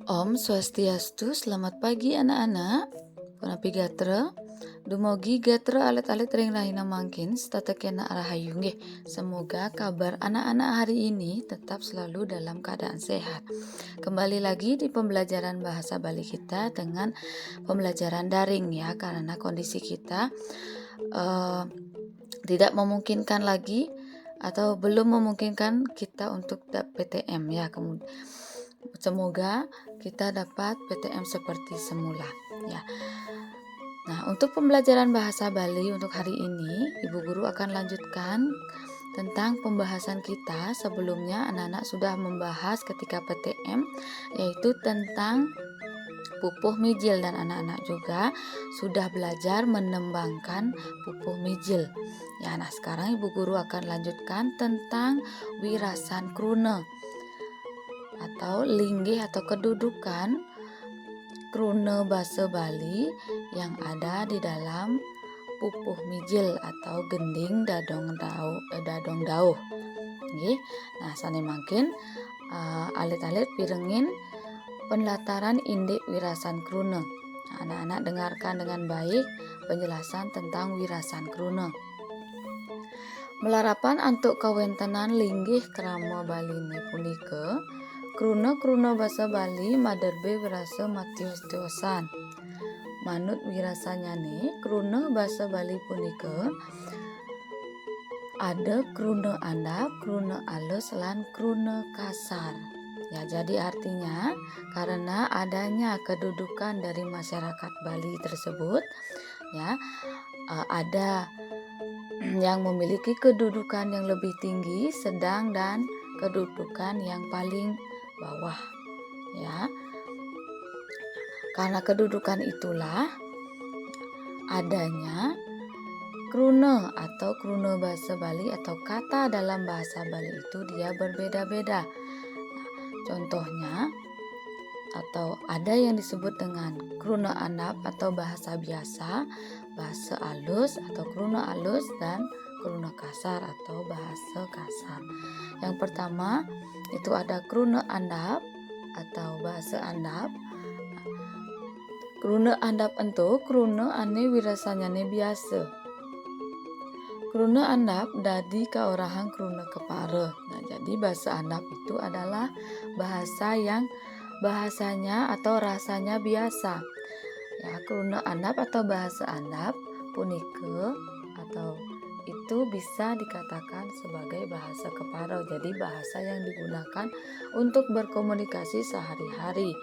Om Swastiastu, selamat pagi anak-anak. Punapi gatra, dumogi gatra alet-alet ring rahina mangkin, statekena rahayu nggih. Semoga kabar anak-anak hari ini tetap selalu dalam keadaan sehat. Kembali lagi di pembelajaran bahasa Bali kita dengan pembelajaran daring ya, karena kondisi kita tidak memungkinkan lagi atau belum memungkinkan kita untuk PTM ya. Kemudian semoga kita dapat PTM seperti semula ya. Nah, untuk pembelajaran bahasa Bali untuk hari ini, Ibu Guru akan lanjutkan tentang pembahasan kita. Sebelumnya anak-anak sudah membahas ketika PTM, yaitu tentang pupuh mijil, dan anak-anak juga sudah belajar menembangkan pupuh mijil. Ya, nah sekarang Ibu Guru akan lanjutkan tentang wirasan kruna atau linggih atau kedudukan kruna bahasa Bali yang ada di dalam pupuh mijil atau gending dadong dauh. Nggih. Nah, sane mangkin alit-alit pirengin penlataran indik wirasan kruna. Nah, anak-anak dengarkan dengan baik penjelasan tentang wirasan kruna. Melarapan antuk kawentenan linggih krama Baline punika, kruna basa Bali maderbe wirasa matios-tiosan. Manut wirasanyane, kruna basa Bali punika ada kruna andap, kruna alus, lan kruna kasar. Ya, jadi artinya karena adanya kedudukan dari masyarakat Bali tersebut, ya, ada yang memiliki kedudukan yang lebih tinggi, sedang, dan kedudukan yang paling bawah. Ya, karena kedudukan itulah adanya kruna atau kruna bahasa Bali atau kata dalam bahasa Bali itu dia berbeda-beda. Contohnya atau ada yang disebut dengan kruna andap atau bahasa biasa, bahasa alus atau kruna alus, dan kruna kasar atau bahasa kasar. Yang pertama itu ada kruna andap atau bahasa andap. Kruna andap ento kruna ane wirasanyane biasa. Kruna andap dadi kaorahang kruna kepara. Nah, jadi bahasa andap itu adalah bahasa yang bahasanya atau rasanya biasa. Ya, kruna andap atau bahasa andap punike atau itu bisa dikatakan sebagai bahasa kepara. Jadi bahasa yang digunakan untuk berkomunikasi sehari-hari.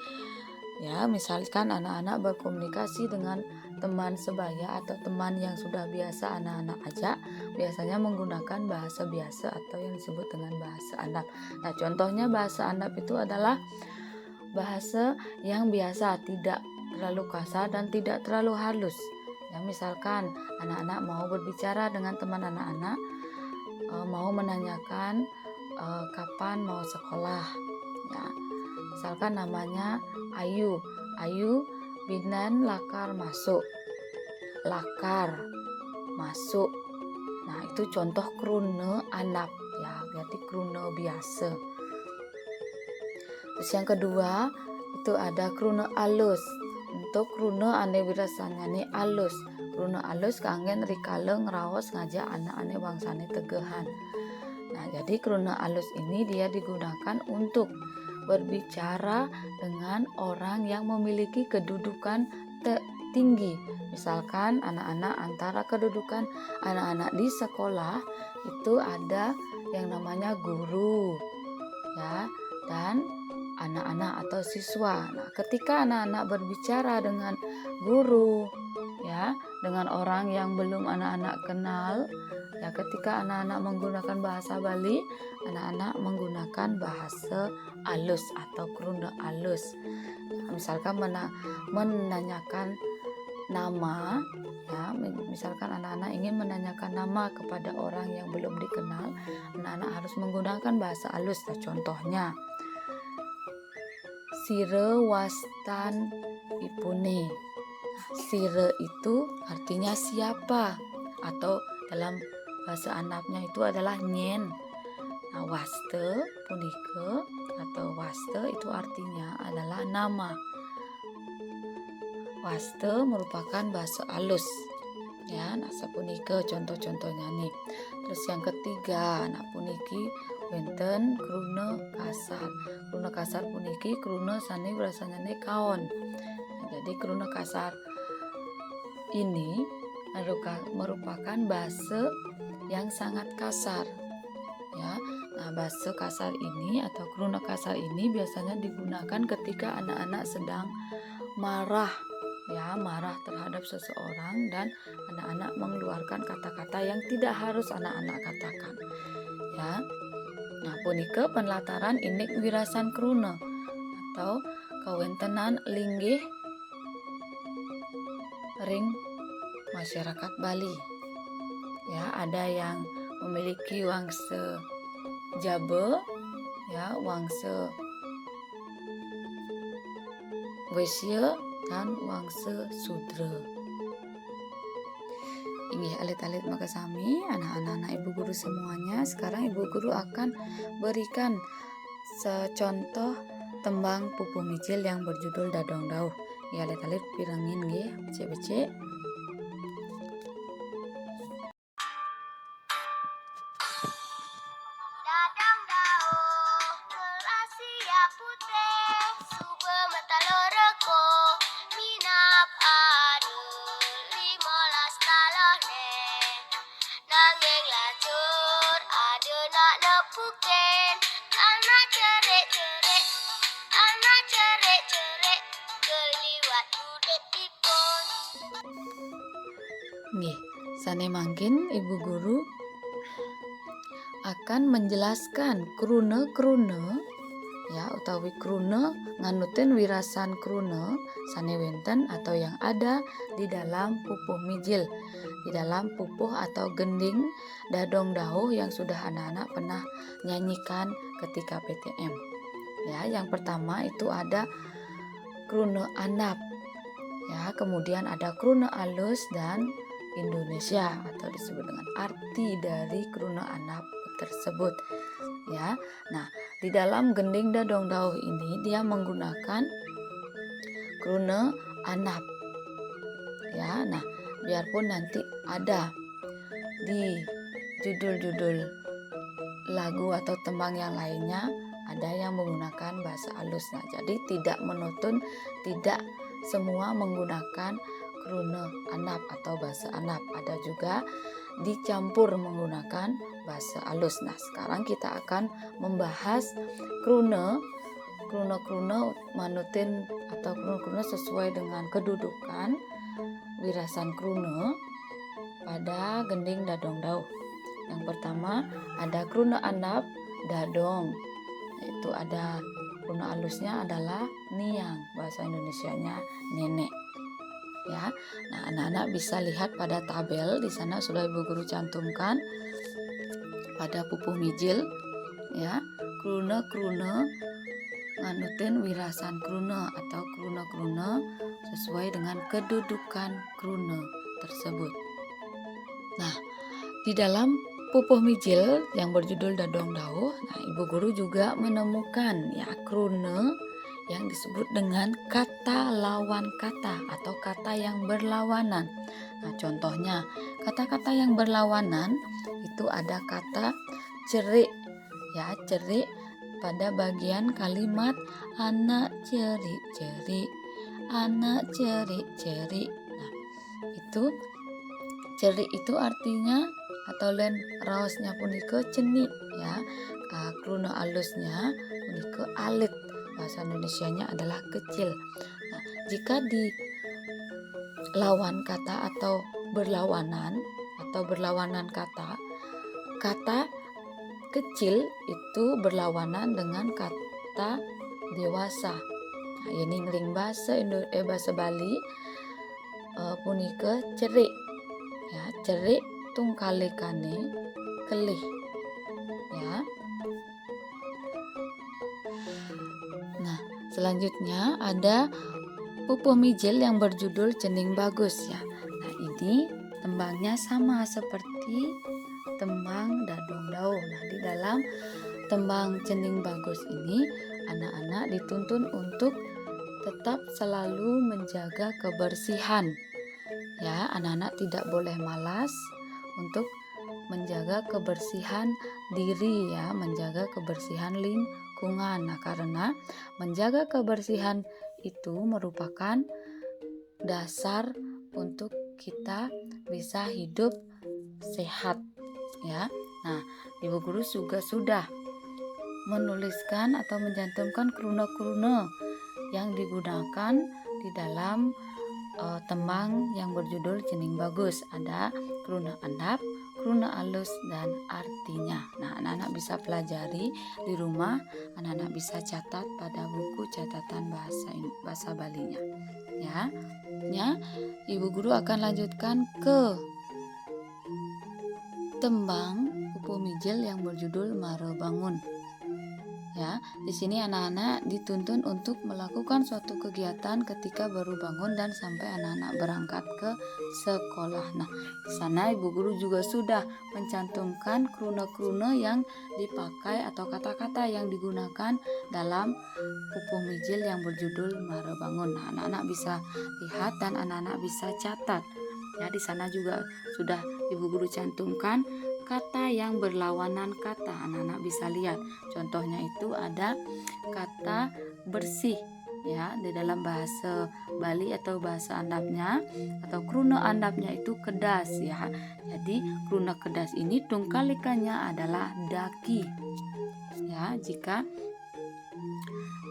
Ya, misalkan anak-anak berkomunikasi dengan teman sebaya atau teman yang sudah biasa anak-anak ajak, biasanya menggunakan bahasa biasa atau yang disebut dengan bahasa andap. Nah, contohnya bahasa andap itu adalah bahasa yang biasa, tidak terlalu kasar dan tidak terlalu halus. Ya, misalkan anak-anak mau berbicara dengan teman anak-anak, mau menanyakan kapan mau sekolah. Ya, misalkan namanya Ayu. Ayu binan lakar masuk. Lakar masuk. Nah, itu contoh kruna andap ya, berarti kruna biasa. Terus yang kedua itu ada kruna alus. Untuk kruna ane wirasanyane alus. Kruna alus kangen rikala ngeraos ngajak anak-anak bangsane tegehan. Nah, jadi kruna alus ini dia digunakan untuk berbicara dengan orang yang memiliki kedudukan tinggi. Misalkan anak-anak antara kedudukan anak-anak di sekolah itu ada yang namanya guru ya, dan anak-anak atau siswa. Nah, ketika anak-anak berbicara dengan guru ya, dengan orang yang belum anak-anak kenal, ya, ketika anak-anak menggunakan bahasa Bali, anak-anak menggunakan bahasa alus atau kruna alus. Misalkan menanyakan nama, ya, misalkan anak-anak ingin menanyakan nama kepada orang yang belum dikenal, anak-anak harus menggunakan bahasa alus. Nah, contohnya sire wastan ipune. Sire itu artinya siapa, atau dalam bahasa andapnya itu adalah nyen. Nah, waste punike atau waste itu artinya adalah nama. Waste merupakan bahasa alus. Ya, nah sapunike contoh-contohnya nih. Terus yang ketiga, nah puniki wenten kruna kasar. Kruna kasar puniki kruna sane berasanya kaon. Nah, jadi kruna kasar ini merupakan bahasa yang sangat kasar. Ya, nah bahasa kasar ini atau kruna kasar ini biasanya digunakan ketika anak-anak sedang marah. Ya, marah terhadap seseorang dan anak-anak mengeluarkan kata-kata yang tidak harus anak-anak katakan. Ya. Nah, punike penlataran indek wirasan kruna atau kawentenan linggih ring masyarakat Bali. Ya, ada yang memiliki wangse jabe, ya, wangse wesya dan wangse sudra. Inggih alit-alit maka sami anak-anak ibu guru semuanya. Sekarang ibu guru akan berikan secontoh tembang pupuh mijil yang berjudul Dadong Dauh. Ya alit-alit pirengin nggih, becek-becek. Dadang dauh Asia putih Sube metaloreko Minap adul 15 talah ne Nanging lacur Ada nak nepukin Anak cerik-cerik Anak cerik-cerik Keliwat udit ikon. Nggih, sane mangkin ibu guru akan menjelaskan krune-krune ya utawi krune nganutin wirasan krune sane wenten atau yang ada di dalam pupuh mijil, di dalam pupuh atau gending Dadong Dauh yang sudah anak-anak pernah nyanyikan ketika PTM. Ya, yang pertama itu ada krune andap. Ya, kemudian ada krune alus dan Indonesia atau disebut dengan arti dari krune andap tersebut. Ya. Nah, di dalam gending Dadong Dauh ini dia menggunakan krune andap. Ya, nah, biarpun nanti ada di judul-judul lagu atau tembang yang lainnya ada yang menggunakan bahasa alus. Nah, jadi tidak menutun, tidak semua menggunakan krune andap atau bahasa andap. Ada juga dicampur menggunakan bahasa alus. Nah, sekarang kita akan membahas krune manutin atau krune sesuai dengan kedudukan wirasan krune pada gending Dadong Dauh. Yang pertama ada krune andap dadong, yaitu ada krune alusnya adalah niang, bahasa Indonesianya nenek. Ya, nah anak-anak bisa lihat pada tabel di sana sudah ibu guru cantumkan pada pupuh mijil. Ya, krune nganutin wirasan krune atau krune sesuai dengan kedudukan krune tersebut. Nah, di dalam pupuh mijil yang berjudul Dadong Dauh, nah ibu guru juga menemukan ya krune yang disebut dengan kata lawan kata atau kata yang berlawanan. Nah, contohnya kata-kata yang berlawanan itu ada kata cerik. Ya, cerik pada bagian kalimat anak cerik-cerik, anak cerik-cerik. Nah, itu cerik itu artinya atau len raosnya punike cenik ya. Krune alusnya punike alit. Bahasa Indonesianya adalah kecil. Nah, jika di lawan kata atau berlawanan kata kecil itu berlawanan dengan kata dewasa. Nah, ini ngeling bahasa Bali punike cerik. Ya, cerik tungkalikane kelih. Ya. Nah, selanjutnya ada pupuh mijil yang berjudul Cening Bagus ya. Nah, ini tembangnya sama seperti tembang Dadong Dauh. Nah, di dalam tembang Cening Bagus ini, anak-anak dituntun untuk tetap selalu menjaga kebersihan. Ya, anak-anak tidak boleh malas untuk menjaga kebersihan diri ya, menjaga kebersihan lingkungan. Nah, karena menjaga kebersihan itu merupakan dasar untuk kita bisa hidup sehat ya. Nah, Ibu Guru juga sudah menuliskan atau mencantumkan kruna-kruna yang digunakan di dalam tembang yang berjudul Cening Bagus. Ada kruna andap, kruna alus, dan artinya. Nah, anak-anak bisa pelajari di rumah, anak-anak bisa catat pada buku catatan bahasa Balinya. Ya, Ibu Guru akan lanjutkan ke tembang Pupu Mijil yang berjudul Mare Bangun. Ya, di sini anak-anak dituntun untuk melakukan suatu kegiatan ketika baru bangun dan sampai anak-anak berangkat ke sekolah. Nah, di sana Ibu Guru juga sudah mencantumkan kruna-kruna yang dipakai atau kata-kata yang digunakan dalam Pupu Mijil yang berjudul Mare Bangun. Nah, anak-anak bisa lihat dan anak-anak bisa catat. Ya, di sana juga sudah Ibu Guru cantumkan kata yang berlawanan kata. Anak-anak bisa lihat. Contohnya itu ada kata bersih ya, di dalam bahasa Bali atau bahasa andapnya atau kruna andapnya itu kedas ya. Jadi kruna kedas ini tungkalikannya adalah daki. Ya, jika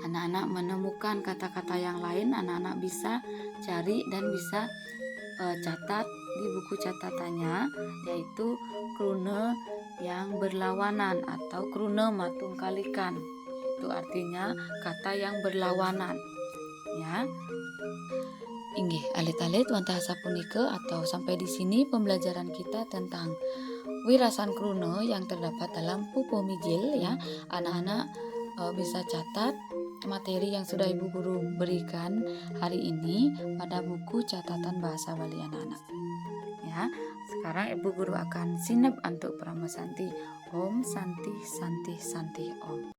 anak-anak menemukan kata-kata yang lain, anak-anak bisa cari dan bisa catat di buku catatannya, yaitu kruna yang berlawanan atau kruna matungkalikan. Itu artinya kata yang berlawanan. Ya. Inggih, alit-alit wantahasa punika atau sampai di sini pembelajaran kita tentang wirasan kruna yang terdapat dalam Pupu Mijil ya. Anak-anak bisa catat materi yang sudah Ibu Guru berikan hari ini pada buku catatan bahasa Bali anak-anak. Ya, sekarang Ibu Guru akan sinep untuk Prama Santi. Om Santi Santi Santi Om.